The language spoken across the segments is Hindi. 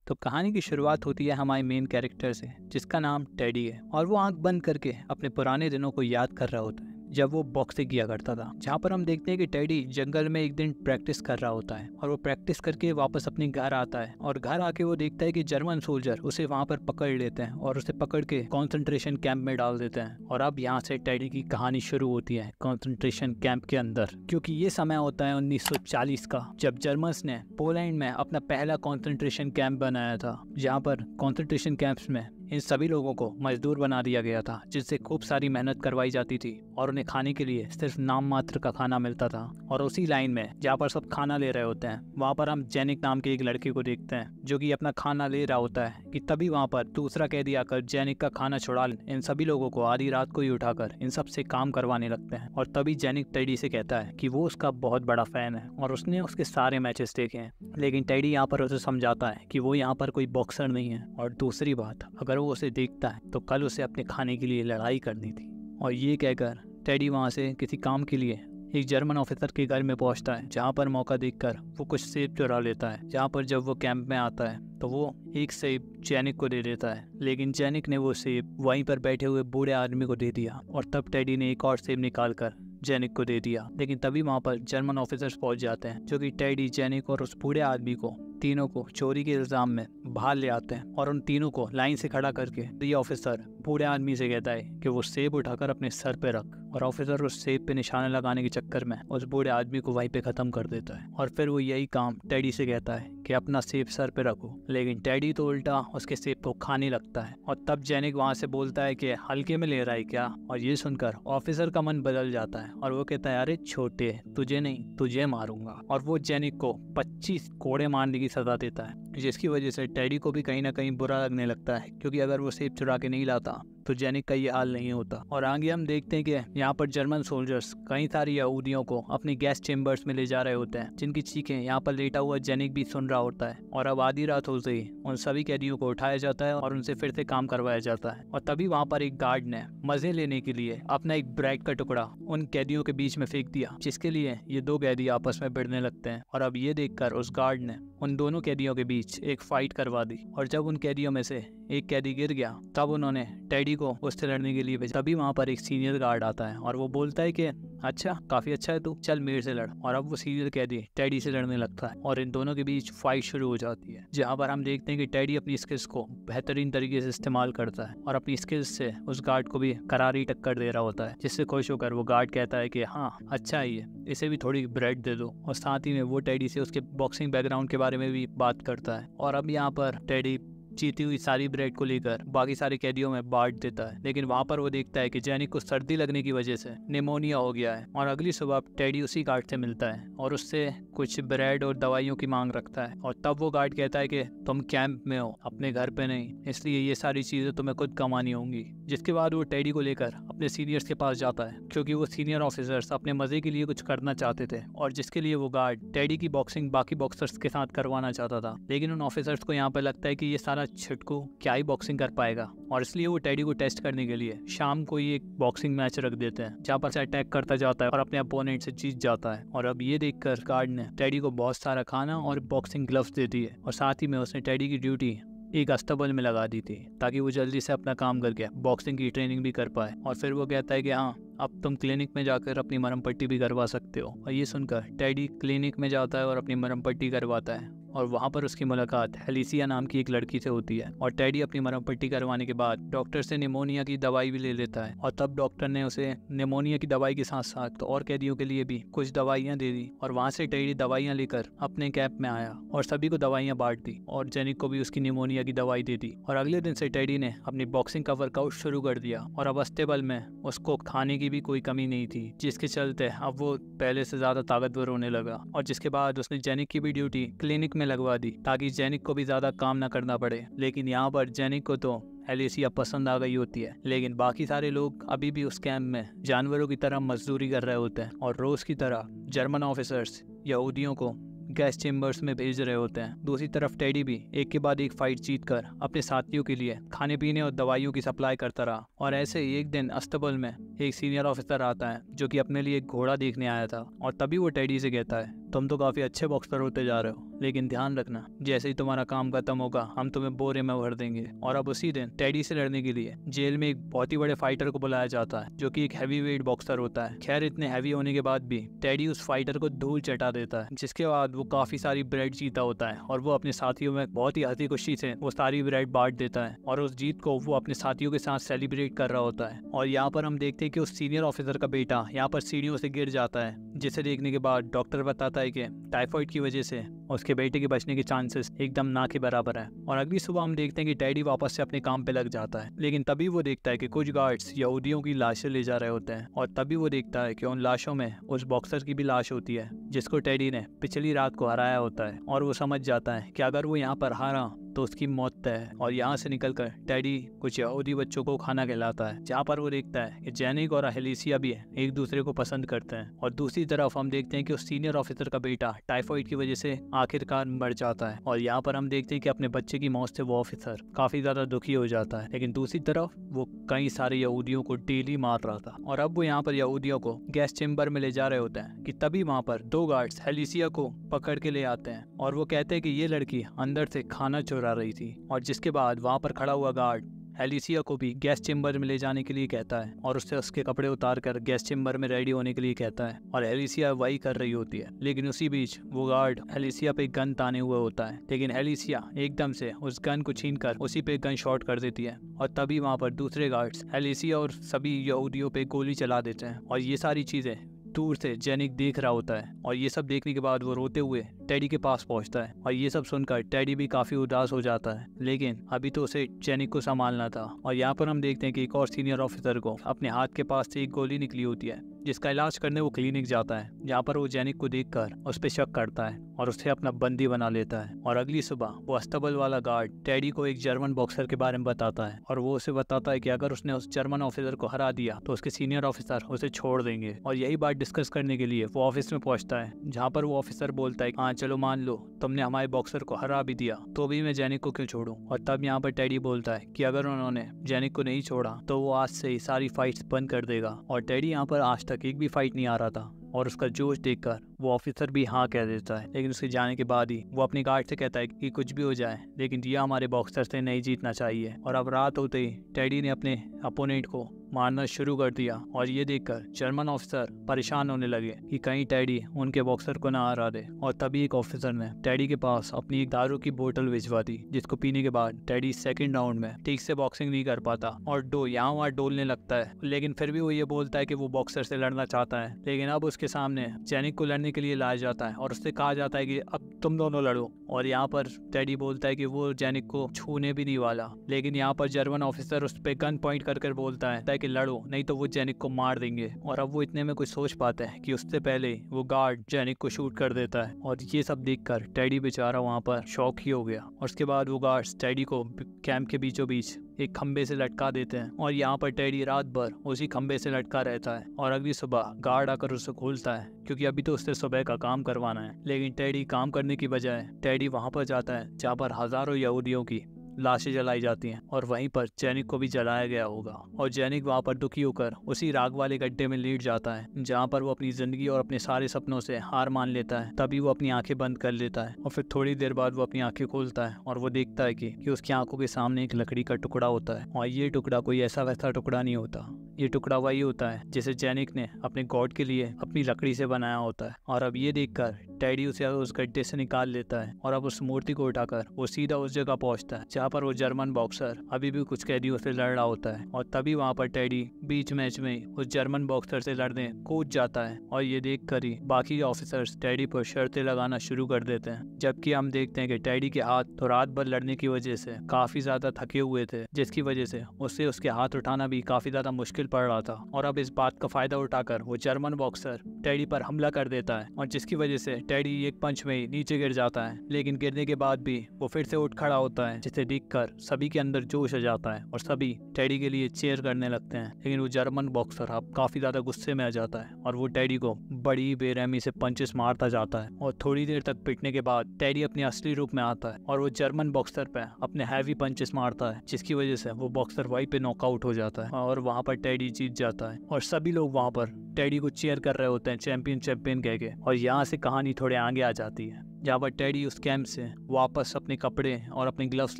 तो कहानी की शुरुआत होती है हमारे मेन कैरेक्टर से, जिसका नाम टेडी है। और वो आंख बंद करके अपने पुराने दिनों को याद कर रहा होता है जब वो बॉक्सिंग किया करता था। जहाँ पर हम देखते हैं कि टेडी जंगल में एक दिन प्रैक्टिस कर रहा होता है और वो प्रैक्टिस करके वापस अपने घर आता है और घर आके वो देखता है कि जर्मन सोल्जर उसे वहाँ पर पकड़ लेते हैं और उसे पकड़ के कॉन्सेंट्रेशन कैंप में डाल देते हैं। और अब यहाँ से टेडी की कहानी शुरू होती है कॉन्सेंट्रेशन कैंप के अंदर, क्योंकि ये समय होता है 1940 का, जब जर्मन्स ने पोलैंड में अपना पहला कॉन्सेंट्रेशन कैंप बनाया था। जहाँ पर कॉन्सेंट्रेशन कैंप्स में इन सभी लोगों को मजदूर बना दिया गया था, जिनसे खूब सारी मेहनत करवाई जाती थी और उन्हें खाने के लिए सिर्फ नाम मात्र का खाना मिलता था। और उसी लाइन में जहाँ पर सब खाना ले रहे होते हैं, वहाँ पर हम जेनिक नाम के एक लड़के को देखते हैं जो कि अपना खाना ले रहा होता है कि तभी वहाँ पर दूसरा कैदी आकर जेनिक का खाना छुड़ा इन सभी लोगों को आधी रात को ही उठाकर इन सब से काम करवाने लगते हैं। और तभी जेनिक टेडी से कहता है कि वो उसका बहुत बड़ा फैन है और उसने उसके सारे मैचेस देखे हैं। लेकिन टेडी यहाँ पर उसे समझाता है कि वो यहाँ पर कोई बॉक्सर नहीं है, और दूसरी बात, अगर वो उसे देखता है तो कल उसे अपने खाने के लिए लड़ाई करनी थी। और ये कहकर टेडी वहाँ से किसी काम के लिए एक जर्मन ऑफिसर के घर में पहुंचता है, जहाँ पर मौका देखकर वो कुछ सेब चुरा लेता है। जहाँ पर जब वो कैंप में आता है तो वो एक सेब जेनिक को दे देता है, लेकिन जेनिक ने वो सेब वहीं पर बैठे हुए बूढ़े आदमी को दे दिया। और तब टेडी ने एक और सेब निकाल कर जेनिक को दे दिया। लेकिन तभी वहाँ पर जर्मन ऑफिसर्स पहुंच जाते हैं, जो कि टेडी, जेनिक और उस बूढ़े आदमी को तीनों को चोरी के इल्जाम में बाहर ले आते हैं। और उन तीनों को लाइन से खड़ा करके ये ऑफिसर बूढ़े आदमी से कहता है कि वो सेब उठाकर अपने सर पे रख। और ऑफिसर उस सेब पे निशाना लगाने के चक्कर में उस बूढ़े आदमी को वहीं पे खत्म कर देता है। और फिर वो यही काम टेडी से कहता है कि अपना सेब सर पे रखो, लेकिन टेडी तो उल्टा उसके सेब को खाने लगता है। और तब जेनिक वहाँ से बोलता है कि हल्के में ले रहा है क्या। और ये सुनकर ऑफिसर का मन बदल जाता है और वो कहता है, अरे छोटे, तुझे नहीं, तुझे मारूंगा। और वो जेनिक को 25 कोड़े मारने की सजा देता है, जिसकी वजह से टेडी को भी कहीं ना कहीं बुरा लगने लगता है, क्योंकि अगर वो सेब चुरा के नहीं लाता तो जेनिक का ये हाल नहीं होता। और आगे हम देखते हैं कि यहाँ पर जर्मन सोल्जर्स कई सारी यहूदियों को अपनी गैस चेम्बर्स में ले जा रहे होते हैं, जिनकी चीखें यहाँ पर लेटा हुआ जेनिक भी सुन रहा होता है। और अब आधी रात होते ही उन सभी कैदियों को उठाया जाता है और उनसे फिर से काम करवाया जाता है। और तभी वहाँ पर एक गार्ड ने मजे लेने के लिए अपना एक ब्रेड का टुकड़ा उन कैदियों के बीच में फेंक दिया, जिसके लिए ये दो कैदी आपस में भिड़ने लगते हैं। और अब ये देखकर उस गार्ड ने उन दोनों कैदियों के बीच एक फाइट करवा दी। और जब उन कैदियों में से एक कैदी गिर गया, तब उन्होंने टेडी को उससे लड़ने के लिए भेजा। तभी वहाँ पर एक सीनियर गार्ड आता है और वो बोलता है कि अच्छा, काफी अच्छा है तू, चल मेरे से लड़। और अब वो सीनियर कैदी टेडी से लड़ने लगता है और इन दोनों के बीच फाइट शुरू हो जाती है, जहाँ पर हम देखते हैं कि टेडी अपनी स्किल्स को बेहतरीन तरीके से इस्तेमाल करता है और अपनी स्किल्स से उस गार्ड को भी करारी टक्कर दे रहा होता है, जिससे खुश होकर वो गार्ड कहता है कि हाँ अच्छा ही है, इसे भी थोड़ी ब्रेड दे दो। और साथ ही में वो टेडी से उसके बॉक्सिंग बैकग्राउंड के बारे में भी बात करता है। और अब यहाँ पर टेडी जीती हुई सारी ब्रेड को लेकर बाकी सारे कैदियों में बांट देता है। लेकिन वहाँ पर वो देखता है कि जेनिक को सर्दी लगने की वजह से निमोनिया हो गया है। और अगली सुबह टेडी उसी गार्ड से मिलता है और उससे कुछ ब्रेड और दवाइयों की मांग रखता है। और तब वो गार्ड कहता है कि तुम कैंप में हो, अपने घर पे नहीं, इसलिए ये सारी चीजें तुम्हें खुद कमानी होंगी। जिसके बाद वो टेडी को लेकर अपने सीनियर्स के पास जाता है, क्योंकि वो सीनियर ऑफिसर्स अपने मजे के लिए कुछ करना चाहते थे और जिसके लिए वो गार्ड टेडी की बॉक्सिंग बाकी बॉक्सर्स के साथ करवाना चाहता था। लेकिन उन ऑफिसर्स को यहाँ पर लगता है कि ये सारा छिटकू क्या ही बॉक्सिंग कर पाएगा, और इसलिए वो टेडी को टेस्ट करने के लिए शाम को ही एक बॉक्सिंग मैच रख देते हैं, जहाँ पर से अटैक करता जाता है और अपने अपोनेंट से जीत जाता है। और अब ये देखकर गार्ड ने टेडी को बहुत सारा खाना और बॉक्सिंग ग्लव्स दे दिए और साथ ही में उसने टेडी की ड्यूटी एक अस्तबल में लगा दी थी, ताकि वो जल्दी से अपना काम करके बॉक्सिंग की ट्रेनिंग भी कर पाए। और फिर वो कहता है कि हाँ, अब तुम क्लिनिक में जाकर अपनी मरहम पट्टी भी करवा सकते हो। और ये सुनकर टेडी क्लिनिक में जाता है और अपनी मरहम पट्टी करवाता है। और वहाँ पर उसकी मुलाकात हेलिसिया नाम की एक लड़की से होती है। और टेडी अपनी मरहम पट्टी करवाने के बाद डॉक्टर से निमोनिया की दवाई भी ले लेता है। और तब डॉक्टर ने उसे निमोनिया की दवाई के साथ साथ तो और कैदियों के लिए भी कुछ दवाइयाँ दे दी। और वहाँ से टेडी दवाइयाँ लेकर अपने कैंप में आया और सभी को दवाइयाँ बांट दी और जेनिक को भी उसकी निमोनिया की दवाई दे दी। और अगले दिन से टेडी ने अपनी बॉक्सिंग का वर्कआउट शुरू कर दिया। और अब अस्तबल में उसको खाने की भी कोई कमी नहीं थी, जिसके चलते अब वो पहले से ज्यादा ताकतवर होने लगा। और जिसके बाद उसने जेनिक की भी ड्यूटी क्लिनिक में लगवा दी, ताकि जेनिक को भी ज्यादा काम ना करना पड़े। लेकिन यहाँ पर जेनिक को तो हेलिसिया पसंद आ गई होती है, लेकिन बाकी सारे लोग अभी भी उस कैंप में जानवरों की तरह मजदूरी कर रहे होते हैं और रोज की तरह जर्मन ऑफिसर्स यहूदियों को गैस चेम्बर्स में भेज रहे होते हैं। दूसरी तरफ टेडी भी एक के बाद एक फाइट जीतकर अपने साथियों के लिए खाने पीने और दवाइयों की सप्लाई करता रहा। और ऐसे ही एक दिन अस्तबल में एक सीनियर ऑफिसर आता है जो कि अपने लिए एक घोड़ा देखने आया था। और तभी वो टेडी से कहता है, तुम तो काफी अच्छे बॉक्सर होते जा रहे हो, लेकिन ध्यान रखना जैसे ही तुम्हारा काम खत्म होगा हम तुम्हें बोरे में भर देंगे। और अब उसी दिन टेडी से लड़ने के लिए जेल में एक बहुत ही बड़े फाइटर को बुलाया जाता है जो कि एक हैवी वेट बॉक्सर होता है। खैर इतने हैवी होने के बाद भी टेडी उस फाइटर को धूल चटा देता है, जिसके बाद वो काफी सारी ब्रेड जीता होता है और वो अपने साथियों में बहुत ही हंसी खुशी से वो सारी ब्रेड बांट देता है और उस जीत को वो अपने साथियों के साथ सेलिब्रेट कर रहा होता है। और यहाँ पर हम देखते हैं कि उस सीनियर ऑफिसर का बेटा यहाँ पर सीढ़ियों से गिर जाता है, जिसे देखने के बाद डॉक्टर बताता है कि टाइफाइड की वजह से उसके बेटे के बचने के चांसेस एकदम ना के बराबर है। और अगली सुबह हम देखते हैं कि टेडी वापस से अपने काम पे लग जाता है, लेकिन तभी वो देखता है कि कुछ गार्ड्स यहूदियों की लाशें ले जा रहे होते हैं और तभी वो देखता है कि उन लाशों में उस बॉक्सर की भी लाश होती है जिसको टेडी ने पिछली रात को हराया होता है। और वो समझ जाता है कि अगर वो यहाँ पर हारा तो उसकी मौत तय है। और यहाँ से निकलकर टेडी कुछ यहूदी बच्चों को खाना खिलाता है, जहाँ पर वो देखता है कि जेनिक और हेलिसिया भी एक दूसरे को पसंद करते हैं। और दूसरी तरफ हम देखते हैं कि उस सीनियर ऑफिसर का बेटा टाइफाइड की वजह से आखिरकार मर जाता है। और यहाँ पर हम देखते हैं कि अपने बच्चे की मौत से वो ऑफिसर काफी ज्यादा दुखी हो जाता है, लेकिन दूसरी तरफ वो कई सारे यहूदियों को डेली मार रहा था। और अब वो यहाँ पर यहूदियों को गैस चेम्बर में ले जा रहे होते हैं कि तभी वहाँ पर दो गार्ड्स हेलिसिया को पकड़ के ले आते हैं और वो कहते हैं कि ये लड़की अंदर से खाना चुरा रही थी। और जिसके बाद वहाँ पर खड़ा हुआ गार्ड हेलिसिया को भी गैस चेम्बर में ले जाने के लिए कहता है और उससे उसके कपड़े उतार कर गैस चेम्बर में रेडी होने के लिए कहता है। और हेलिसिया वही कर रही होती है, लेकिन उसी बीच वो गार्ड हेलिसिया पे गन ताने हुए होता है, लेकिन हेलिसिया एकदम से उस गन को छीनकर उसी पे गन शॉट कर देती है। और तभी वहाँ पर दूसरे गार्ड्स हेलिसिया और सभी यहूदियों पे गोली चला देते हैं। और ये सारी चीजें दूर से जेनिक देख रहा होता है और ये सब देखने के बाद वो रोते हुए टेडी के पास पहुंचता है। और ये सब सुनकर टेडी भी काफी उदास हो जाता है, लेकिन अभी तो उसे जेनिक को संभालना था। और यहाँ पर हम देखते हैं कि एक और सीनियर ऑफिसर को अपने हाथ के पास से एक गोली निकली होती है, जिसका इलाज करने वो क्लिनिक जाता है, जहाँ पर वो जेनिक को देखकर उस पर शक करता है और उसे अपना बंदी बना लेता है। और अगली सुबह वो अस्तबल वाला गार्ड टेडी को एक जर्मन बॉक्सर के बारे में बताता है और वो उसे बताता है कि अगर उसने उस जर्मन ऑफिसर को हरा दिया तो उसके सीनियर ऑफिसर उसे छोड़ देंगे। और यही बात डिस्कस करने के लिए वो ऑफिस में पहुंचता है, जहाँ पर वो ऑफिसर बोलता है हाँ चलो मान लो तुमने हमारे बॉक्सर को हरा भी दिया तो भी मैं जेनिक को क्यों छोड़ूं। और तब यहाँ पर टेडी बोलता है कि अगर उन्होंने जेनिक को नहीं छोड़ा तो वो आज से ही सारी फाइट्स बंद कर देगा। और टेडी यहाँ पर आज तक एक भी फाइट नहीं आ रहा था और उसका जोश देखकर वो ऑफिसर भी हाँ कह देता है, लेकिन उसके जाने के बाद ही वो अपने गार्ड से कहता है कि कुछ भी हो जाए लेकिन ये हमारे बॉक्सर से नहीं जीतना चाहिए। और अब रात होते ही टेडी ने अपने अपोनेंट को मारना शुरू कर दिया और ये देखकर जर्मन ऑफिसर परेशान होने लगे कि कहीं टेडी उनके बॉक्सर को ना हरा दे। और तभी एक ऑफिसर ने टेडी के पास अपनी एक दारू की बोतल भिजवा दी, जिसको पीने के बाद टेडी सेकंड राउंड में ठीक से बॉक्सिंग नहीं कर पाता और यहाँ वहाँ डोलने लगता है। लेकिन फिर भी वो ये बोलता है कि वो बॉक्सर से लड़ना चाहता है, लेकिन अब उसके सामने जेनिक को लड़ने के लिए लाया जाता है और उससे कहा जाता है कि अब तुम दोनों लड़ो। और यहाँ पर टेडी बोलता है कि वो जेनिक को छूने भी नहीं वाला, लेकिन यहाँ पर जर्मन ऑफिसर उस पर गन पॉइंट कर बोलता है कि लड़ो नहीं तो वो जेनिक को मार देंगे। और अब वो इतने में कुछ सोच पाते हैं कि उससे पहले वो गार्ड जेनिक को शूट कर देता है। और ये सब देखकर टेडी बेचारा वहाँ पर शॉक ही हो गया। और उसके बाद वो गार्ड्स टेडी को कैंप के बीचों बीच एक खंबे से लटका देते हैं और यहाँ पर टेडी रात भर उसी खंबे से लटका रहता है। और अगली सुबह गार्ड आकर उसे खोलता है, क्योंकि अभी तो उससे सुबह का काम करवाना है। लेकिन टेडी काम करने की बजाय टेडी वहाँ पर जाता है जहाँ पर हजारों यहूदियों की लाशें जलाई जाती हैं और वहीं पर जेनिक को भी जलाया गया होगा। और जेनिक वहाँ पर दुखी होकर उसी राग वाले गड्ढे में लेट जाता है, जहाँ पर वो अपनी जिंदगी और अपने सारे सपनों से हार मान लेता है। तभी वो अपनी आंखें बंद कर लेता है और फिर थोड़ी देर बाद वो अपनी आंखें खोलता है और वो देखता है कि उसकी आंखों के सामने एक लकड़ी का टुकड़ा होता है। और ये टुकड़ा कोई ऐसा वैसा टुकड़ा नहीं होता, ये टुकड़ा वही होता है जिसे जेनिक ने अपने गॉड के लिए अपनी लकड़ी से बनाया होता है। और अब ये देखकर टेडी उसे उस गड्ढे से निकाल लेता है और अब उस मूर्ति को उठाकर वो सीधा उस जगह पहुंचता है जहाँ पर वो जर्मन बॉक्सर अभी भी कुछ कैदियों से लड़ रहा होता है। और तभी वहाँ पर टेडी बीच मैच में उस जर्मन बॉक्सर से लड़ने कूद जाता है और ये देख कर ही बाकी ऑफिसर्स टेडी पर शर्तें लगाना शुरू कर देते हैं। जबकि हम देखते हैं कि टेडी के हाथ तो रात भर लड़ने की वजह से काफी ज्यादा थके हुए थे, जिसकी वजह से उससे उसके हाथ उठाना भी काफी ज्यादा मुश्किल पड़ रहा था। और अब इस बात का फायदा उठाकर वो जर्मन बॉक्सर टेडी पर हमला कर देता है और जिसकी वजह से टेडी एक पंच में ही नीचे गिर जाता है। लेकिन गिरने के बाद भी वो फिर से उठ खड़ा होता है, जिसे देखकर सभी के अंदर जोश आ जाता है और सभी टेडी के लिए चीयर करने लगते हैं। लेकिन वो जर्मन बॉक्सर अब काफी ज्यादा गुस्से में आ जाता है और वो टेडी को बड़ी बेरहमी से पंचेस मारता जाता है। और थोड़ी देर तक पिटने के बाद टेडी अपने असली रूप में आता है और वो जर्मन बॉक्सर पे अपने हैवी पंचेस मारता है, जिसकी वजह से वो बॉक्सर वहीं पे नॉकआउट हो जाता है। और वहाँ पर टेडी टेडी जीत जाता है और सभी लोग वहाँ पर टेडी को चीयर कर रहे होते हैं चैंपियन चैंपियन कह के। और यहाँ से कहानी थोड़े आगे आ जाती है जहाँ पर टेडी उस कैंप से वापस अपने कपड़े और अपने ग्लव्स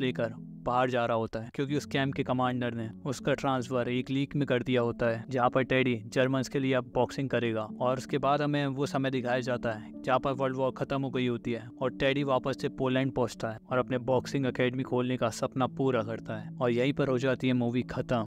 लेकर बाहर जा रहा होता है, क्योंकि उस कैंप के कमांडर ने उसका ट्रांसफर एक लीक में कर दिया होता है जहाँ पर टेडी जर्मन्स के लिए अब बॉक्सिंग करेगा। और उसके बाद हमें वो समय दिखाया जाता है जहाँ पर वर्ल्ड वॉर खत्म हो गई होती है और टेडी वापस से पोलैंड पहुंचता है और अपने बॉक्सिंग एकेडमी खोलने का सपना पूरा करता है। और यहीं पर हो जाती है मूवी खत्म।